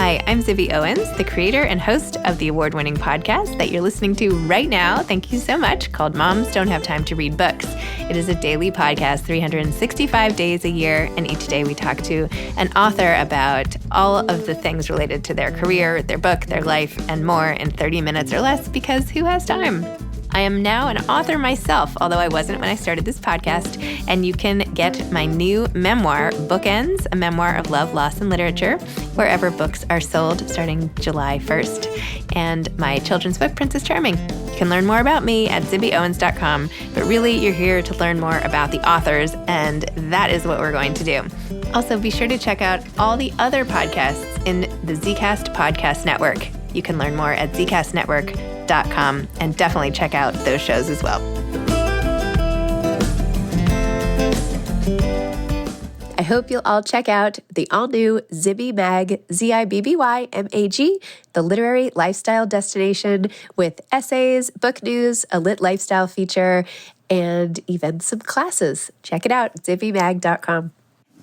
Hi, I'm Zibby Owens, the creator and host of the award-winning podcast that you're listening to right now. Thank you so much, called Moms Don't Have Time to Read Books. It is a daily podcast, 365 days a year, and each day we talk to an author about all of the things related to their career, their book, their life, and more in 30 minutes or less, because who has time? I am now an author myself, although I wasn't when I started this podcast, and you can get my new memoir, Bookends, a memoir of love, loss, and literature, wherever books are sold starting July 1st, and my children's book, Princess Charming. You can learn more about me at zibbyowens.com, but really you're here to learn more about the authors, and that is what we're going to do. Also, be sure to check out all the other podcasts in the Zcast Podcast Network. You can learn more at zcastnetwork.com and definitely check out those shows as well. I hope you'll all check out the all-new Zibby Mag, Zibby-Mag, the literary lifestyle destination with essays, book news, a lit lifestyle feature, and even some classes. Check it out, zibbymag.com.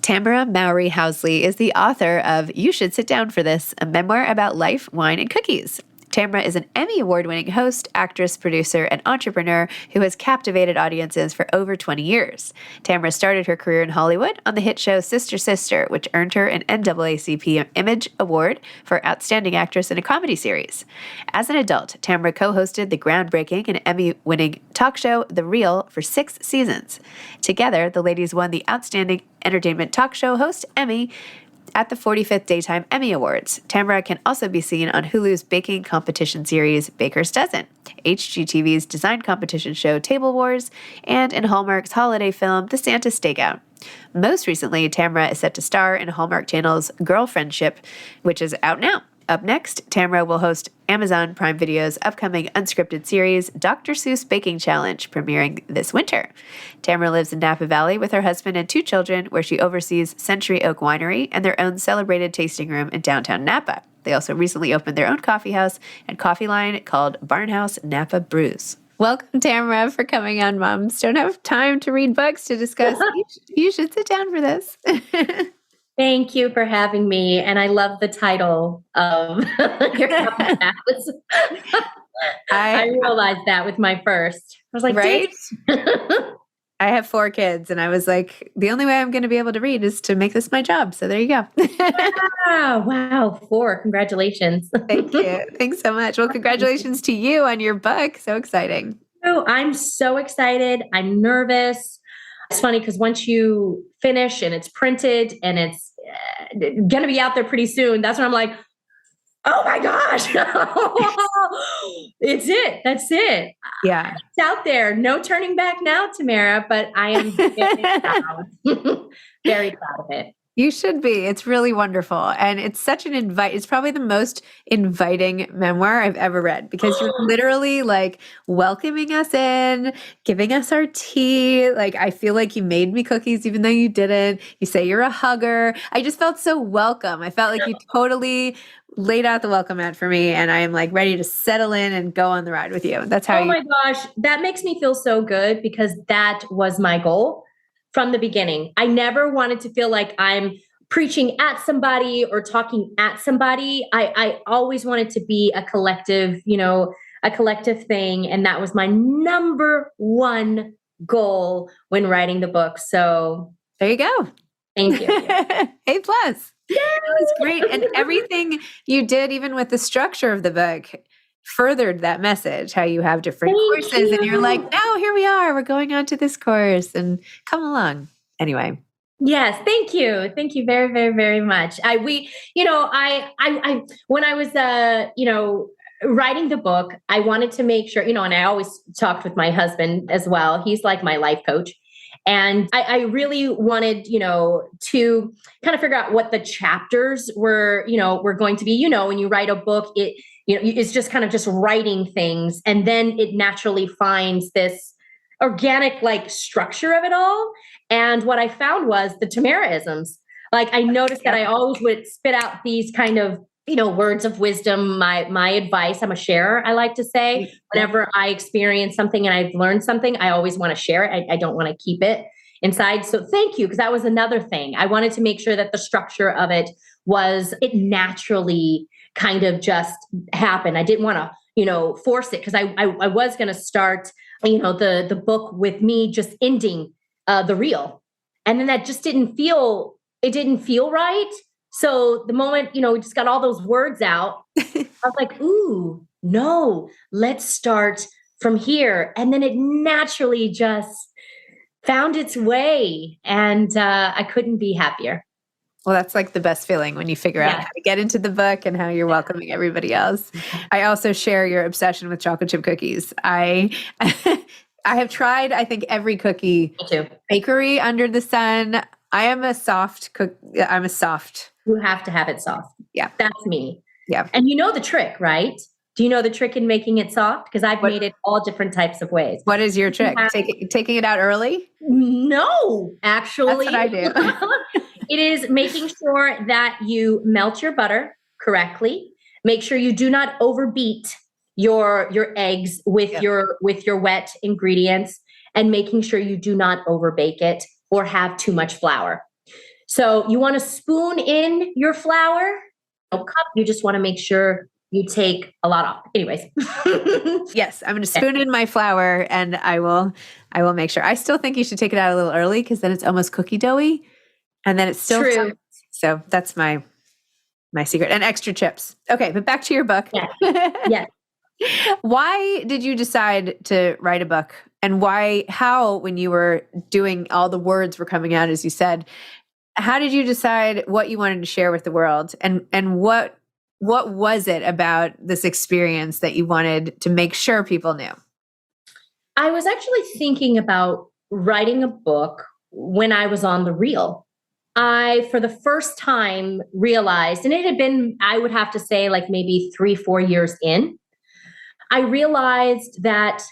Tamera Mowry-Housley is the author of You Should Sit Down for This, a memoir about life, wine, and cookies. Tamera is an Emmy Award-winning host, actress, producer, and entrepreneur who has captivated audiences for over 20 years. Tamera started her career in Hollywood on the hit show Sister Sister, which earned her an NAACP Image Award for Outstanding Actress in a Comedy Series. As an adult, Tamera co-hosted the groundbreaking and Emmy-winning talk show The Real for 6 seasons. Together, the ladies won the Outstanding Entertainment Talk Show Host Emmy at the 45th Daytime Emmy Awards. Tamera can also be seen on Hulu's baking competition series Baker's Dozen, HGTV's design competition show Table Wars, and in Hallmark's holiday film The Santa Stakeout. Most recently, Tamera is set to star in Hallmark Channel's Girlfriendship, which is out now. Up next, Tamera will host Amazon Prime Video's upcoming unscripted series, Dr. Seuss Baking Challenge, premiering this winter. Tamera lives in Napa Valley with her husband and 2 children, where she oversees Century Oak Winery and their own celebrated tasting room in downtown Napa. They also recently opened their own coffee house and coffee line called Barnhouse Napa Brews. Welcome, Tamera, for coming on Moms Don't Have Time to Read Books to discuss You Should Sit Down for This. Thank you for having me. And I love the title of your podcast. I realized that with my first. I was like, right? I have 4 kids, and I was like, the only way I'm going to be able to read is to make this my job. So there you go. Wow. 4. Congratulations. Thank you. Thanks so much. Well, congratulations to you on your book. So exciting. Oh, I'm so excited. I'm nervous. It's funny because once you finish and it's printed and it's going to be out there pretty soon, that's when I'm like, oh my gosh, it's it. That's it. Yeah. It's out there. No turning back now, Tamera, but I am very proud. Very proud of it. You should be. It's really wonderful. And it's such an it's probably the most inviting memoir I've ever read, because you're literally like welcoming us in, giving us our tea. Like, I feel like you made me cookies, even though you didn't. You say you're a hugger. I just felt so welcome. I felt like you totally laid out the welcome mat for me, and I am like ready to settle in and go on the ride with you. That's how my gosh, that makes me feel so good, because that was my goal from the beginning. I never wanted to feel like I'm preaching at somebody or talking at somebody. I always wanted to be a collective, a collective thing. And that was my number one goal when writing the book. So there you go. Thank you. A+. Yay! It was great. And everything you did, even with the structure of the book, furthered that message, how you have different courses and you're like, now here we are, we're going on to this course and come along. Anyway. Yes. Thank you. Thank you very, very, very much. When I was, writing the book, I wanted to make sure, and I always talked with my husband as well. He's like my life coach. And I really wanted, to kind of figure out what the chapters were going to be. When you write a book, it's just kind of just writing things. And then it naturally finds this organic like structure of it all. And what I found was the Tamera-isms. Like, I noticed that I always would spit out these kind of, words of wisdom, my advice. I'm a sharer, I like to say. Whenever I experience something and I've learned something, I always want to share it. I don't want to keep it. inside. So thank you, because that was another thing. I wanted to make sure that the structure of it naturally kind of just happened. I didn't want to, force it, because I was going to start, the book with me just ending the reel. And then that just didn't feel right. So the moment, we just got all those words out, I was like, ooh, no, let's start from here. And then it naturally just found its way. And I couldn't be happier. Well, that's like the best feeling when you figure out how to get into the book and how you're welcoming everybody else. I also share your obsession with chocolate chip cookies. I have tried, I think, every cookie bakery under the sun. I am a soft cook. I'm a soft. You have to have it soft. Yeah. That's me. Yeah. And you know the trick, right? Do you know the trick in making it soft? Because I've made it all different types of ways. What is your trick? Taking it out early? No, actually. That's what I do. It is making sure that you melt your butter correctly. Make sure you do not overbeat your eggs with your wet ingredients, and making sure you do not overbake it or have too much flour. So you want to spoon in your flour. No cup. You just want to make sure you take a lot off. Anyways. Yes, I'm going to spoon in my flour, and I will make sure. I still think you should take it out a little early, because then it's almost cookie doughy, and then it's still true. Soft. So that's my secret. And extra chips. Okay, but back to your book. Yes. Why did you decide to write a book? And how, when you were doing, all the words were coming out, as you said, how did you decide what you wanted to share with the world? And what was it about this experience that you wanted to make sure people knew? I was actually thinking about writing a book when I was on the reel. I, for the first time, realized, and it had been, I would have to say, like maybe 3-4 years in, I realized that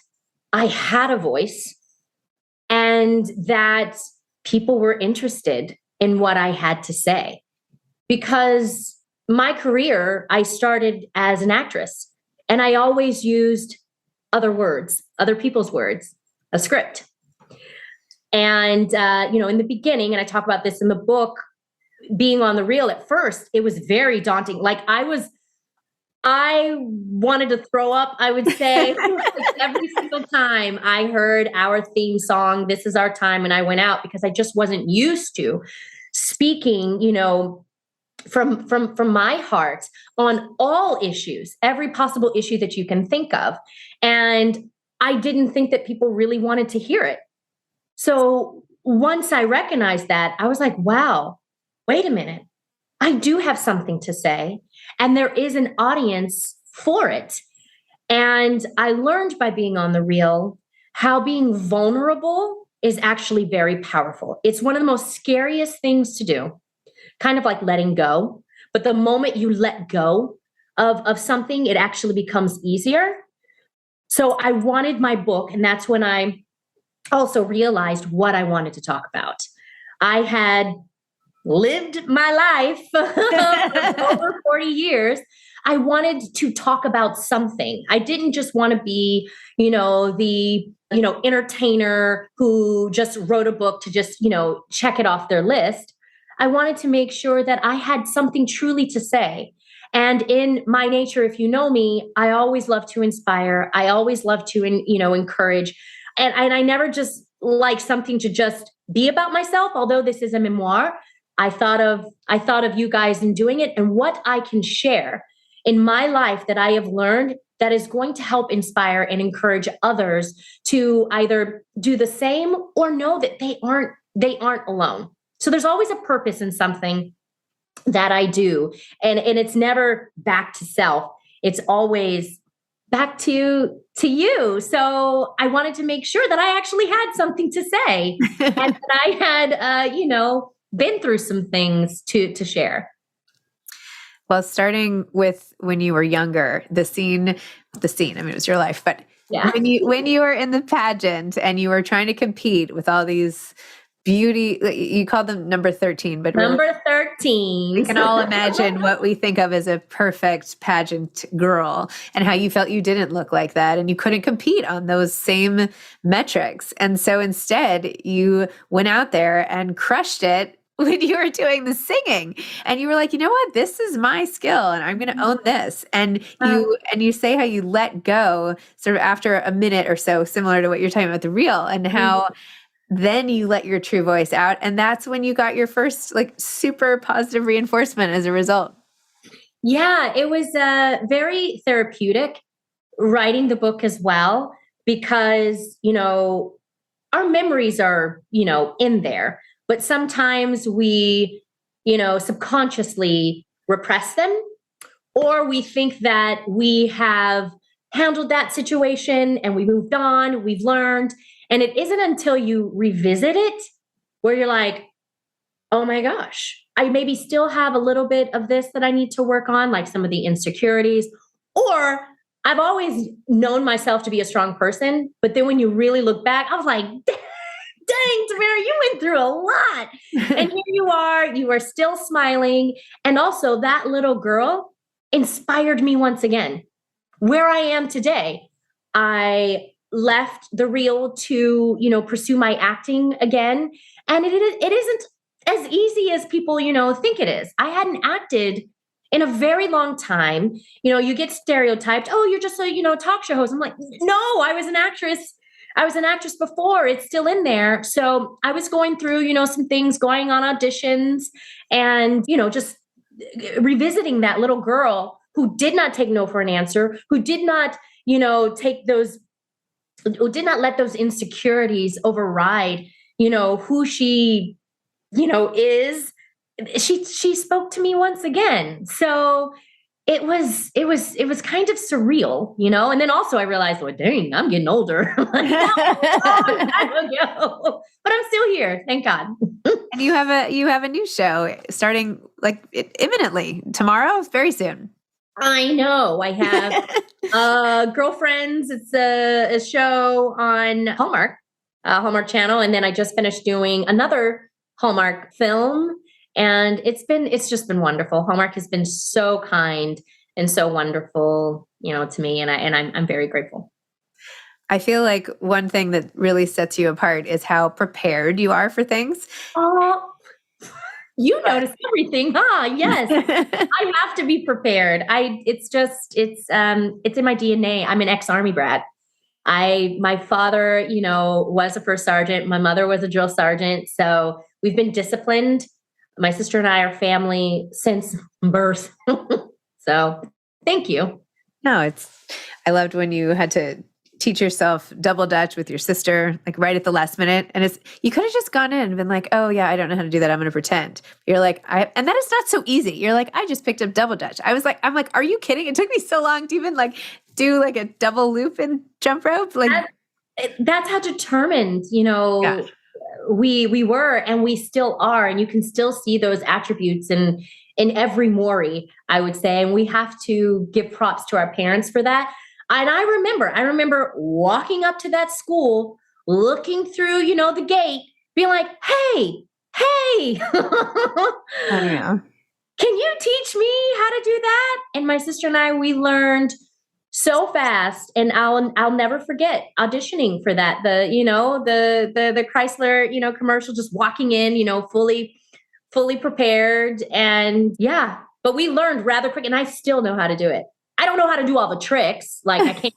I had a voice and that people were interested in what I had to say. Because my career, I started as an actress, and I always used other people's words, a script. And, in the beginning, and I talk about this in the book, being on the reel at first, it was very daunting. Like I wanted to throw up, I would say, every single time I heard our theme song, This Is Our Time, and I went out, because I just wasn't used to speaking, from my heart on all issues, every possible issue that you can think of. And I didn't think that people really wanted to hear it. So once I recognized that, I was like, wow, wait a minute. I do have something to say, and there is an audience for it. And I learned by being on the reel how being vulnerable is actually very powerful. It's one of the most scariest things to do, kind of like letting go. But the moment you let go of something, it actually becomes easier. So I wanted my book, and that's when I also realized what I wanted to talk about. I had lived my life for over 40 years. I wanted to talk about something. I didn't just want to be, the entertainer who just wrote a book to just, check it off their list. I wanted to make sure that I had something truly to say. And in my nature, if you know me, I always love to inspire. I always love to, encourage. And I never just like something to just be about myself. Although this is a memoir, I thought of you guys in doing it, and what I can share in my life that I have learned that is going to help inspire and encourage others to either do the same or know that they aren't alone. So there's always a purpose in something that I do. And it's never back to self. It's always back to you. So I wanted to make sure that I actually had something to say and that I had, been through some things to share. Well, starting with when you were younger, the scene, I mean, it was your life, but when you were in the pageant and you were trying to compete with all these beauty, you call them number 13, but really Number 13. we can all imagine what we think of as a perfect pageant girl and how you felt you didn't look like that and you couldn't compete on those same metrics. And so instead you went out there and crushed it when you were doing the singing, and you were like, you know what, this is my skill and I'm going to own this. And you say how you let go sort of after a minute or so, similar to what you're talking about the reel, and how then you let your true voice out. And that's when you got your first like super positive reinforcement as a result. Yeah, it was very therapeutic writing the book as well, because, our memories are, in there, but sometimes we, subconsciously repress them, or we think that we have handled that situation and we moved on, we've learned. And it isn't until you revisit it where you're like, oh my gosh, I maybe still have a little bit of this that I need to work on, like some of the insecurities, or I've always known myself to be a strong person. But then when you really look back, I was like, dang, Tamera, you went through a lot. And here you are still smiling. And also that little girl inspired me once again. Where I am today, I left the reel to, pursue my acting again. And it isn't as easy as people, think it is. I hadn't acted in a very long time. You get stereotyped. Oh, you're just a, talk show host. I'm like, no, I was an actress. I was an actress before. It's still in there. So I was going through, some things, going on auditions and, just revisiting that little girl who did not take no for an answer, who did not, who did not let those insecurities override, who she, is. She spoke to me once again. So it was kind of surreal, and then also I realized, well, dang, I'm getting older. That was a long time ago. But I'm still here, thank God. And you have a new show starting like imminently tomorrow, very soon. I know. I have Girlfriends. It's a show on Hallmark Channel, and then I just finished doing another Hallmark film. And it's just been wonderful. Hallmark has been so kind and so wonderful, to me. And I'm very grateful. I feel like one thing that really sets you apart is how prepared you are for things. Oh, you notice everything, huh? Yes. I have to be prepared. It's in my DNA. I'm an ex-Army brat. My father, was a first sergeant. My mother was a drill sergeant. So we've been disciplined. My sister and I are family since birth. So thank you. No, I loved when you had to teach yourself double Dutch with your sister, like right at the last minute. And you could have just gone in and been like, oh yeah, I don't know how to do that. I'm going to pretend. You're like, and that is not so easy. You're like, I just picked up double Dutch. I'm like, are you kidding? It took me so long to even like do like a double loop and jump rope. Like that's how determined, yeah. We were, and we still are. And you can still see those attributes in every Mowry, I would say. And we have to give props to our parents for that. And I remember walking up to that school, looking through, the gate, being like, hey, oh, yeah. Can you teach me how to do that? And my sister and I, we learned so fast. And I'll never forget auditioning for that. The Chrysler, commercial, just walking in, fully prepared. And yeah, but we learned rather quick, and I still know how to do it. I don't know how to do all the tricks. Like I can't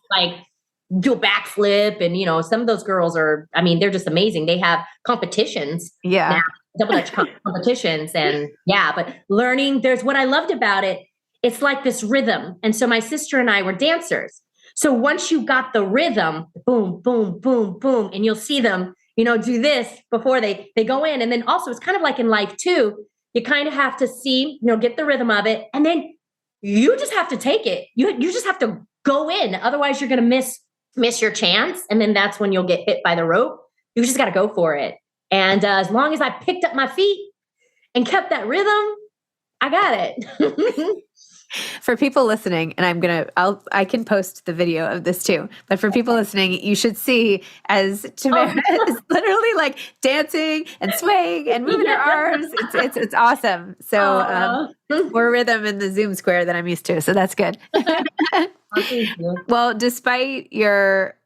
do a backflip. And, some of those girls they're just amazing. They have competitions. Yeah. Now, double Dutch competitions. And yeah, but learning, there's what I loved about it. It's like this rhythm. And so my sister and I were dancers. So once you got the rhythm, boom, boom, boom, boom, and you'll see them, do this before they go in. And then also it's kind of like in life too. You kind of have to see, get the rhythm of it. And then you just have to take it. You just have to go in. Otherwise you're going to miss your chance. And then that's when you'll get hit by the rope. You just got to go for it. And as long as I picked up my feet and kept that rhythm, I got it. For people listening, and I can post the video of this too, but for people listening, you should see as Tamera is literally like dancing and swaying and moving her arms. It's awesome. So more rhythm in the Zoom square than I'm used to. So that's good. Well, despite your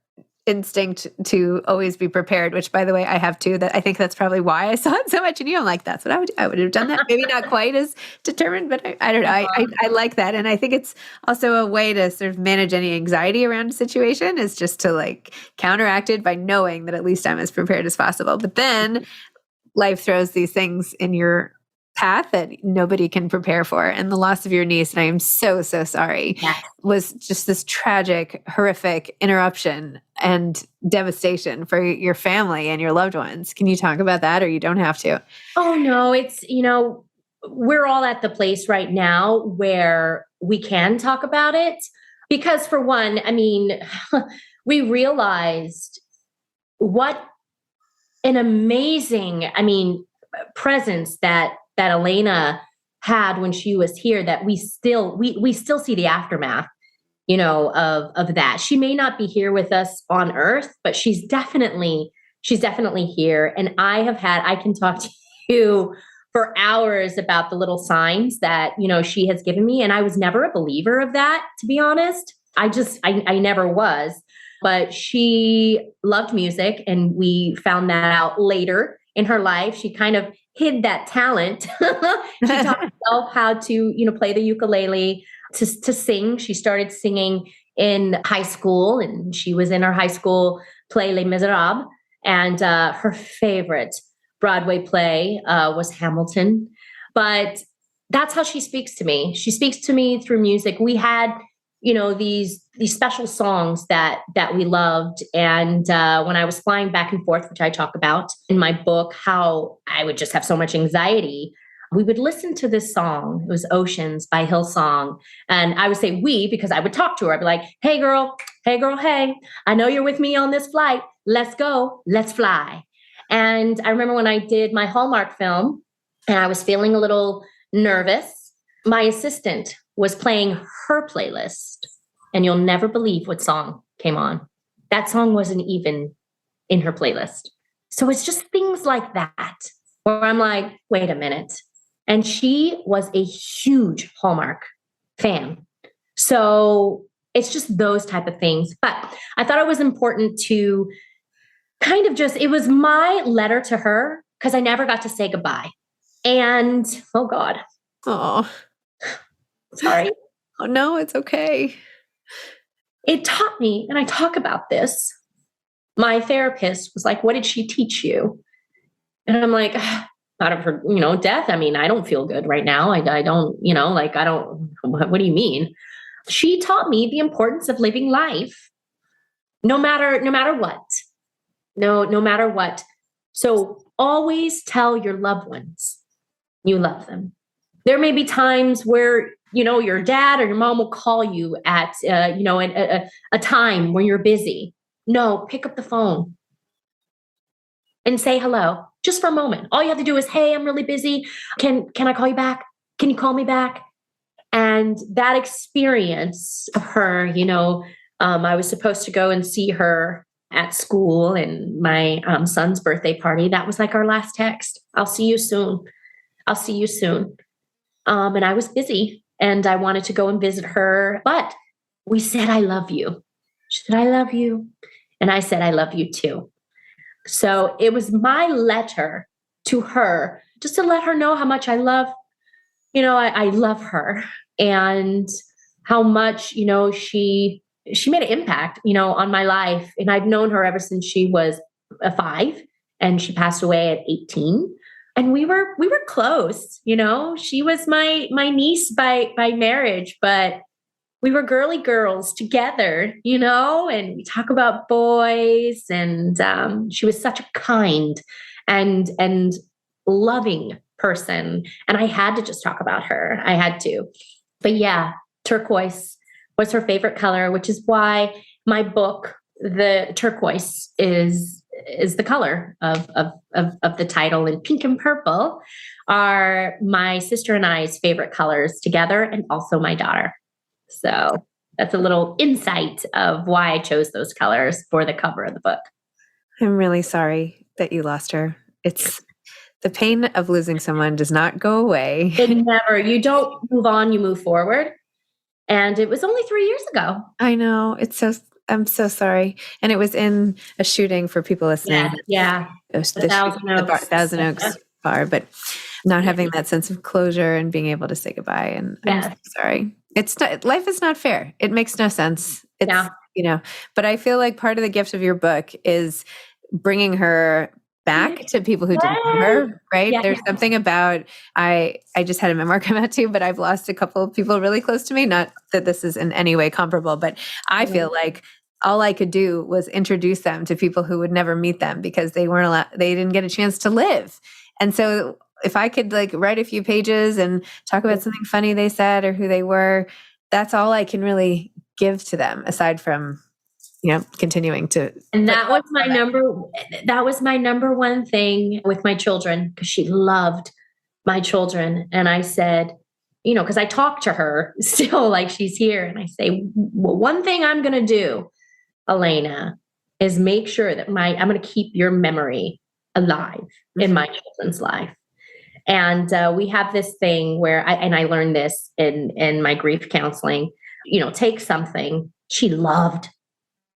instinct to always be prepared, which by the way I have too, that I think that's probably why I saw it so much in you. I'm like, that's what I would have done that. Maybe not quite as determined, but I don't know. I like that. And I think it's also a way to sort of manage any anxiety around a situation, is just to like counteract it by knowing that at least I'm as prepared as possible. But then life throws these things in your path that nobody can prepare for. And the loss of your niece, and I am so, so sorry, was just this tragic, horrific interruption and devastation for your family and your loved ones. Can you talk about that, or you don't have to? Oh, no, it's, we're all at the place right now where we can talk about it. Because for one, I mean, we realized what an amazing, presence that Alaina had when she was here, that we still see the aftermath, of that. She may not be here with us on Earth, but she's definitely here. And I can talk to you for hours about the little signs that, she has given me. And I was never a believer of that, to be honest. I never was, but she loved music, and we found that out later in her life. She kind of hid that talent. She taught herself how to, play the ukulele, to sing. She started singing in high school, and she was in her high school play Les Miserables. And her favorite Broadway play was Hamilton. But that's how she speaks to me. She speaks to me through music. We had, these special songs that we loved. And when I was flying back and forth, which I talk about in my book, how I would just have so much anxiety, we would listen to this song. It was Oceans by Hillsong. And I would say we, because I would talk to her. I'd be like, hey girl, hey, I know you're with me on this flight. Let's go, let's fly. And I remember when I did my Hallmark film and I was feeling a little nervous, my assistant was playing her playlist, and you'll never believe what song came on. That song wasn't even in her playlist. So it's just things like that where I'm like, wait a minute. And she was a huge Hallmark fan. So it's just those type of things. But I thought it was important to kind of it was my letter to her, because I never got to say goodbye. And, oh God. Oh, sorry. Oh, no, it's okay. It taught me, and I talk about this. My therapist was like, what did she teach you? And I'm like, out of her, death. I don't feel good right now. I don't, what do you mean? She taught me the importance of living life, no matter what. No matter what. So always tell your loved ones you love them. There may be times where, your dad or your mom will call you at, a time when you're busy. No, pick up the phone and say hello, just for a moment. All you have to do is, hey, I'm really busy. Can I call you back? Can you call me back? And that experience of her, I was supposed to go and see her at school and my son's birthday party. That was like our last text. I'll see you soon. And I was busy and I wanted to go and visit her, but we said, I love you. She said, I love you. And I said, I love you too. So it was my letter to her, just to let her know how much I love, I love her, and how much, she made an impact, on my life. And I've known her ever since she was 5, and she passed away at 18. And we were close, she was my niece by marriage, but we were girly girls together, and we talk about boys, and she was such a kind and loving person. And I had to just talk about her. I had to. But yeah, turquoise was her favorite color, which is why my book, The Turquoise, is is the color of the title, and pink and purple are my sister and I's favorite colors together, and also my daughter. So that's a little insight of why I chose those colors for the cover of the book. I'm really sorry that you lost her. It's the pain of losing someone does not go away. It never, you don't move on, you move forward. And it was only 3 years ago. I know. I'm so sorry. And it was in a shooting for people listening. Yeah. It was The Thousand Oaks bar, but not having that sense of closure and being able to say goodbye. And I'm so sorry. Life is not fair. It makes no sense. But I feel like part of the gift of your book is bringing her back to people who didn't know her, right? There's something about, I just had a memoir come out too, but I've lost a couple of people really close to me. Not that this is in any way comparable, but I feel like all I could do was introduce them to people who would never meet them because they didn't get a chance to live. And so if I could write a few pages and talk about something funny they said or who they were, that's all I can really give to them aside from continuing to. And that was my number one thing with my children, because she loved my children. And I said, because I talk to her still like she's here. And I say, well, one thing I'm going to do, Alaina, is make sure that I'm going to keep your memory alive in my children's life. And we have this thing where I learned this in my grief counseling, take something. She loved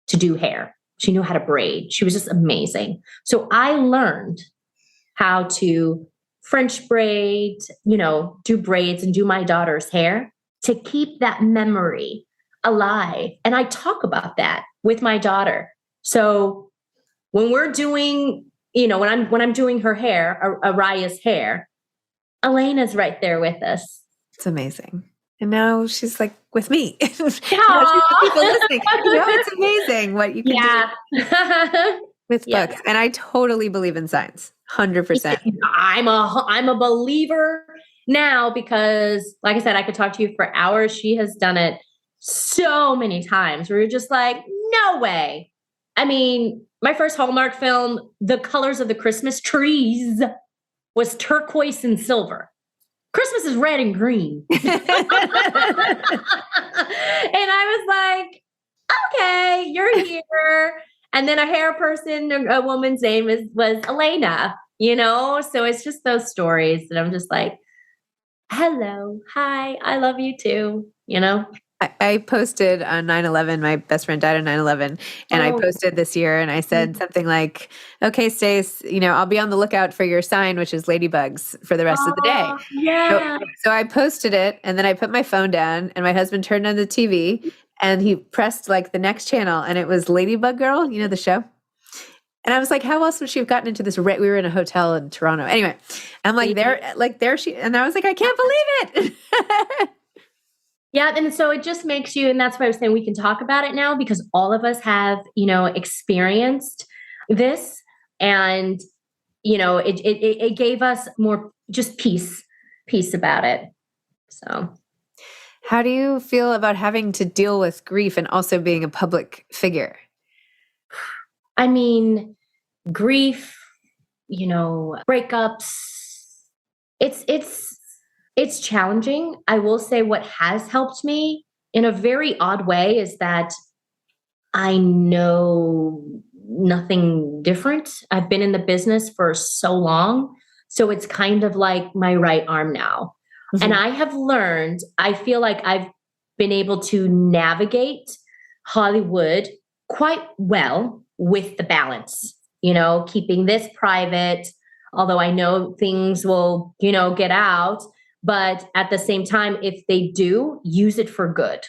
to do hair. She knew how to braid. She was just amazing. So I learned how to French braid, do braids and do my daughter's hair to keep that memory alive. And I talk about that with my daughter. So when we're doing, when I'm doing her hair, Araya's hair, Alaina's right there with us. It's amazing. And now she's with me. Now she's the people listening. It's amazing what you can do with books. And I totally believe in science, 100%. I'm a believer now because, like I said, I could talk to you for hours. She has done it so many times where you're just like, no way. I mean, my first Hallmark film, the colors of the Christmas trees was turquoise and silver. Christmas is red and green. And I was like, okay, you're here. And then a hair person, a woman's name was Alaina, So it's just those stories that I'm just like, hello, hi, I love you too, I posted on 9/11, my best friend died on 9/11, and I posted this year and I said something like, okay, Stace, I'll be on the lookout for your sign, which is ladybugs for the rest of the day. Yeah. So I posted it and then I put my phone down and my husband turned on the TV and he pressed the next channel and it was Ladybug Girl, the show. And I was like, how else would she have gotten into this? We were in a hotel in Toronto. Anyway, I'm there she, and I was like, I can't believe it. Yeah. And so it just makes you, and that's why I was saying we can talk about it now because all of us have, experienced this and, it gave us more just peace about it. So. How do you feel about having to deal with grief and also being a public figure? I mean, grief, breakups, it's challenging. I will say what has helped me in a very odd way is that I know nothing different. I've been in the business for so long. So it's kind of like my right arm now. Mm-hmm. And I have learned, I feel like I've been able to navigate Hollywood quite well with the balance, keeping this private, although I know things will, get out. But at the same time, if they do, use it for good,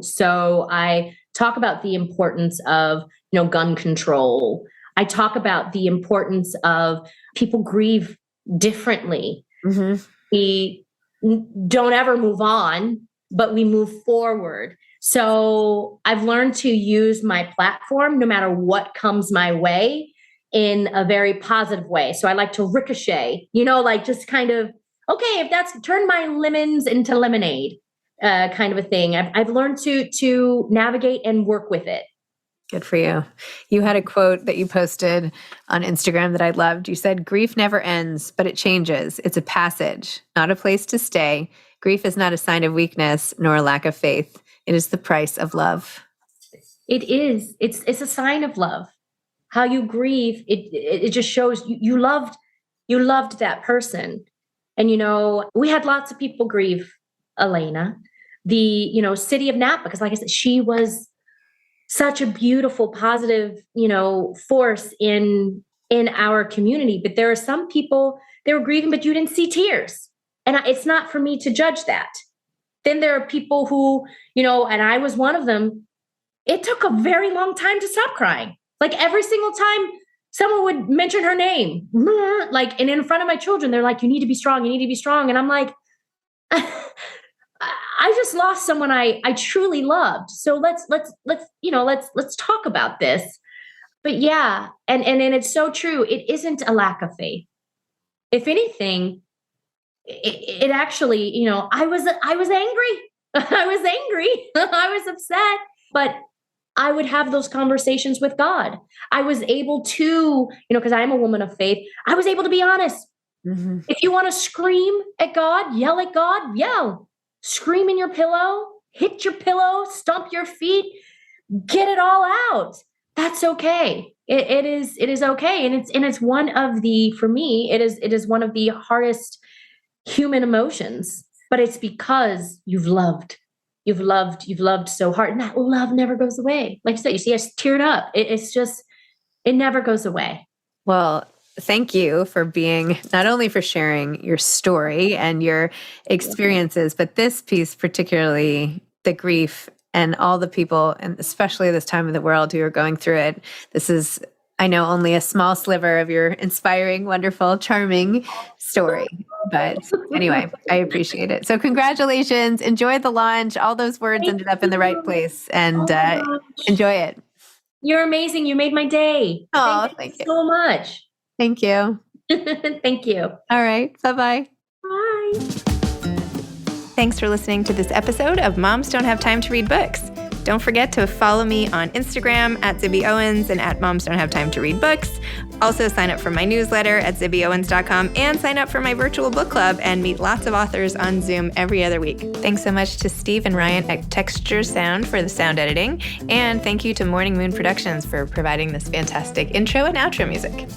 So I talk about the importance of, gun control. I talk about the importance of people grieve differently. Mm-hmm. We don't ever move on, but we move forward. So I've learned to use my platform, no matter what comes my way, in a very positive way. So I like to ricochet, just kind of, okay, if that's turn my lemons into lemonade, kind of a thing. I've learned to navigate and work with it. Good for you. You had a quote that you posted on Instagram that I loved. You said, "Grief never ends, but it changes. It's a passage, not a place to stay. Grief is not a sign of weakness nor a lack of faith. It is the price of love." It is. It's a sign of love. How you grieve, it just shows you loved that person. And, we had lots of people grieve Alaina, the, city of Napa, because like I said, she was such a beautiful, positive, force in our community. But there are some people, they were grieving, but you didn't see tears. And it's not for me to judge that. Then there are people who, and I was one of them, it took a very long time to stop crying. Like every single time someone would mention her name, like, and in front of my children, they're like, you need to be strong. You need to be strong. And I'm like, I just lost someone I truly loved. So let's talk about this. But yeah. And it's so true. It isn't a lack of faith. If anything, it actually, I was angry. I was angry. I was upset, but I would have those conversations with God. I was able to, because I'm a woman of faith, I was able to be honest. Mm-hmm. If you want to scream at God, yell at God, yell, scream in your pillow, hit your pillow, stomp your feet, get it all out. That's okay. It is okay. And it's one of the, for me, it is one of the hardest human emotions, but it's because you've loved so hard, and that love never goes away. Like you said, you see, I teared up. It never goes away. Well, thank you for not only for sharing your story and your experiences, but this piece, particularly the grief and all the people, and especially this time of the world who are going through it. This is, I know, only a small sliver of your inspiring, wonderful, charming story. But anyway, I appreciate it. So congratulations. Enjoy the launch. All those words ended up in the right place, and enjoy it. You're amazing. You made my day. Oh, thank you so much. Thank you. Thank you. All right. Bye-bye. Bye. Thanks for listening to this episode of Moms Don't Have Time to Read Books. Don't forget to follow me on Instagram at Zibby Owens and at Moms Don't Have Time to Read Books. Also sign up for my newsletter at zibbyowens.com and sign up for my virtual book club and meet lots of authors on Zoom every other week. Thanks so much to Steve and Ryan at Texture Sound for the sound editing. And thank you to Morning Moon Productions for providing this fantastic intro and outro music.